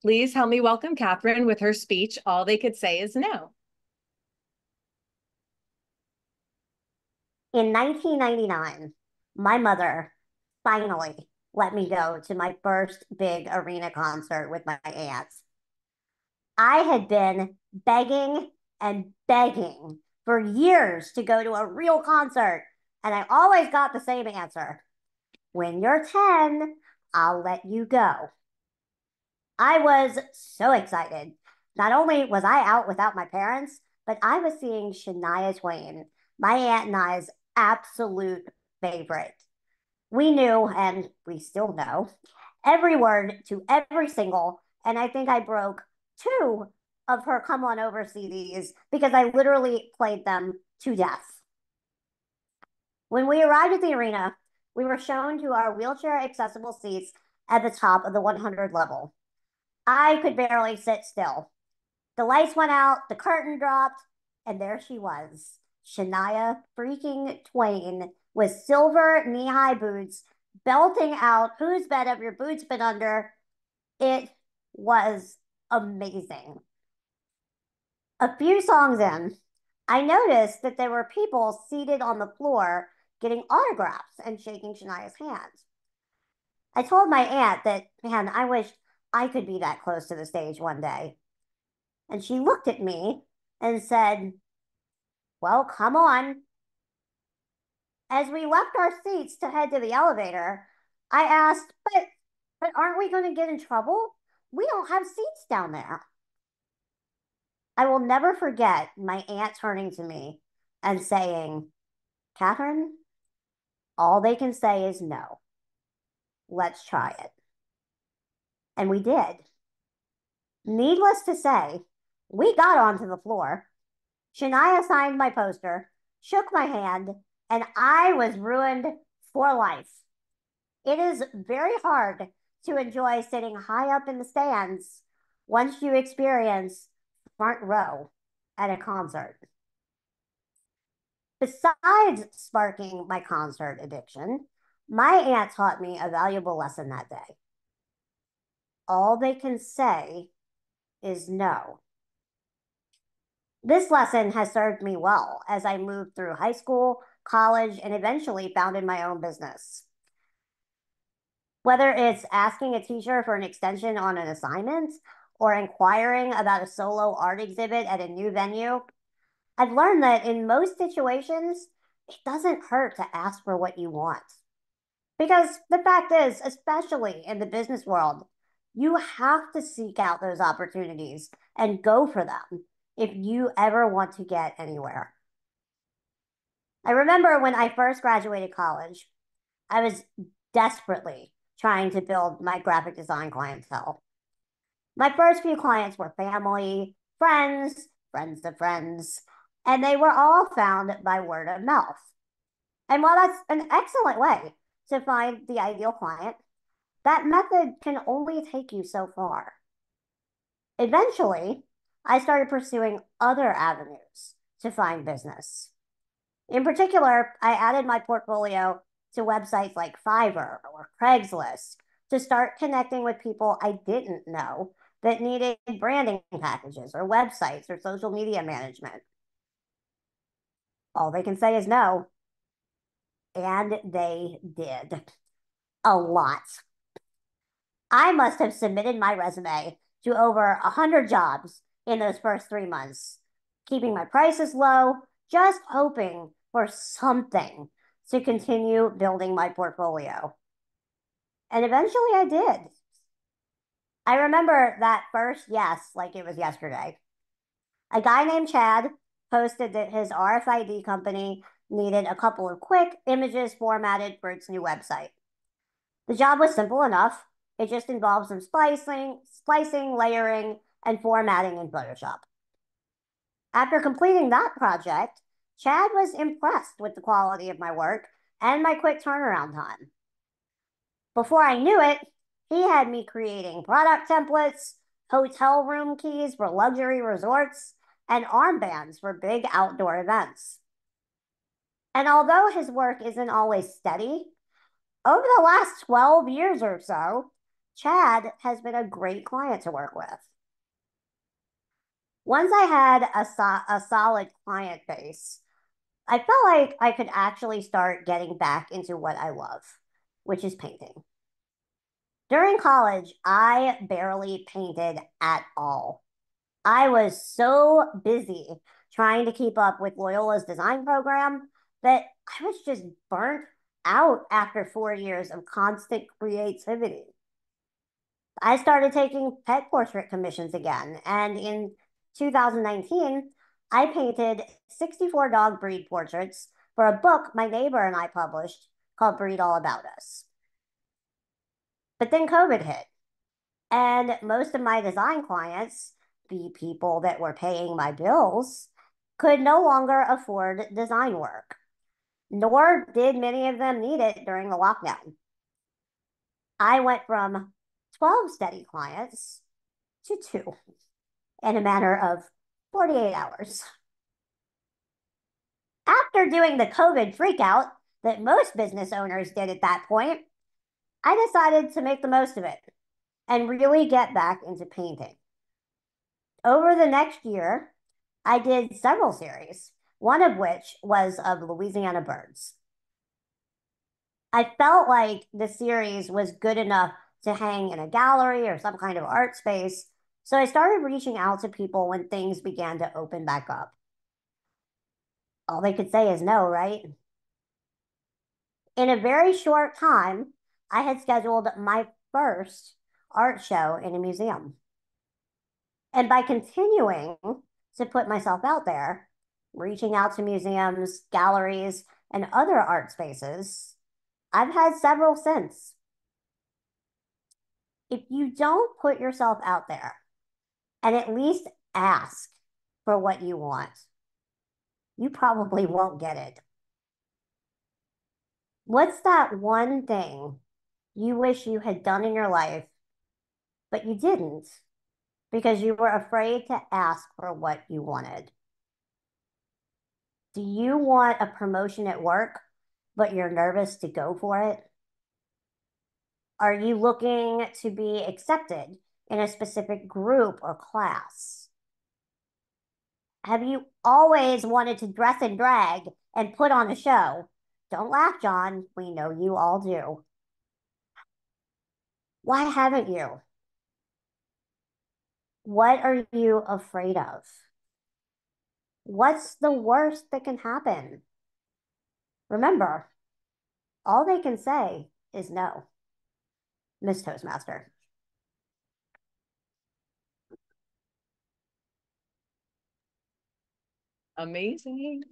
Please help me welcome Katherine with her speech, All They Could Say Is No. In 1999, my mother finally let me go to my first big arena concert with my aunts. I had been begging and begging for years to go to a real concert, and I always got the same answer. When you're 10, I'll let you go. I was so excited. Not only was I out without my parents, but I was seeing Shania Twain, my aunt and I's absolute favorite. We knew, and we still know, every word to every single, and I think I broke two of her Come On Over CDs because I literally played them to death. When we arrived at the arena, we were shown to our wheelchair accessible seats at the top of the 100 level. I could barely sit still. The lights went out, the curtain dropped, and there she was, Shania freaking Twain with silver knee-high boots, belting out Whose Bed Have Your Boots Been Under? It was amazing. A few songs in, I noticed that there were people seated on the floor getting autographs and shaking Shania's hand. I told my aunt that, man, I wished I could be that close to the stage one day. And she looked at me and said, well, come on. As we left our seats to head to the elevator, I asked, but aren't we going to get in trouble? We don't have seats down there. I will never forget my aunt turning to me and saying, Katherine, all they can say is no. Let's try it. And we did. Needless to say, we got onto the floor. Shania signed my poster, shook my hand, and I was ruined for life. It is very hard to enjoy sitting high up in the stands once you experience front row at a concert. Besides sparking my concert addiction, my aunt taught me a valuable lesson that day. All they can say is no. This lesson has served me well as I moved through high school, college, and eventually founded my own business. Whether it's asking a teacher for an extension on an assignment or inquiring about a solo art exhibit at a new venue, I've learned that in most situations, it doesn't hurt to ask for what you want. Because the fact is, especially in the business world, you have to seek out those opportunities and go for them if you ever want to get anywhere. I remember when I first graduated college, I was desperately trying to build my graphic design clientele. My first few clients were family, friends, friends of friends, and they were all found by word of mouth. And while that's an excellent way to find the ideal client, that method can only take you so far. Eventually, I started pursuing other avenues to find business. In particular, I added my portfolio to websites like Fiverr or Craigslist to start connecting with people I didn't know that needed branding packages or websites or social media management. All they can say is no. And they did. A lot. I must have submitted my resume to over 100 jobs in those first 3 months, keeping my prices low, just hoping for something to continue building my portfolio. And eventually I did. I remember that first yes like it was yesterday. A guy named Chad posted that his RFID company needed a couple of quick images formatted for its new website. The job was simple enough. It just involved some splicing, layering, and formatting in Photoshop. After completing that project, Chad was impressed with the quality of my work and my quick turnaround time. Before I knew it, he had me creating product templates, hotel room keys for luxury resorts, and armbands for big outdoor events. And although his work isn't always steady, over the last 12 years or so, Chad has been a great client to work with. Once I had a solid client base, I felt like I could actually start getting back into what I love, which is painting. During college, I barely painted at all. I was so busy trying to keep up with Loyola's design program that I was just burnt out after 4 years of constant creativity. I started taking pet portrait commissions again, and in 2019, I painted 64 dog breed portraits for a book my neighbor and I published called Breed All About Us. But then COVID hit, and most of my design clients, the people that were paying my bills, could no longer afford design work, nor did many of them need it during the lockdown. I went from 12 steady clients to two in a matter of 48 hours. After doing the COVID freakout that most business owners did at that point, I decided to make the most of it and really get back into painting. Over the next year, I did several series, one of which was of Louisiana birds. I felt like the series was good enough to hang in a gallery or some kind of art space, so I started reaching out to people when things began to open back up. All they could say is no, right? In a very short time, I had scheduled my first art show in a museum. And by continuing to put myself out there, reaching out to museums, galleries, and other art spaces, I've had several since. If you don't put yourself out there and at least ask for what you want, you probably won't get it. What's that one thing you wish you had done in your life, but you didn't because you were afraid to ask for what you wanted? Do you want a promotion at work, but you're nervous to go for it? Are you looking to be accepted in a specific group or class? Have you always wanted to dress in drag and put on a show? Don't laugh, John. We know you all do. Why haven't you? What are you afraid of? What's the worst that can happen? Remember, all they can say is no. Miss Toastmaster. Amazing.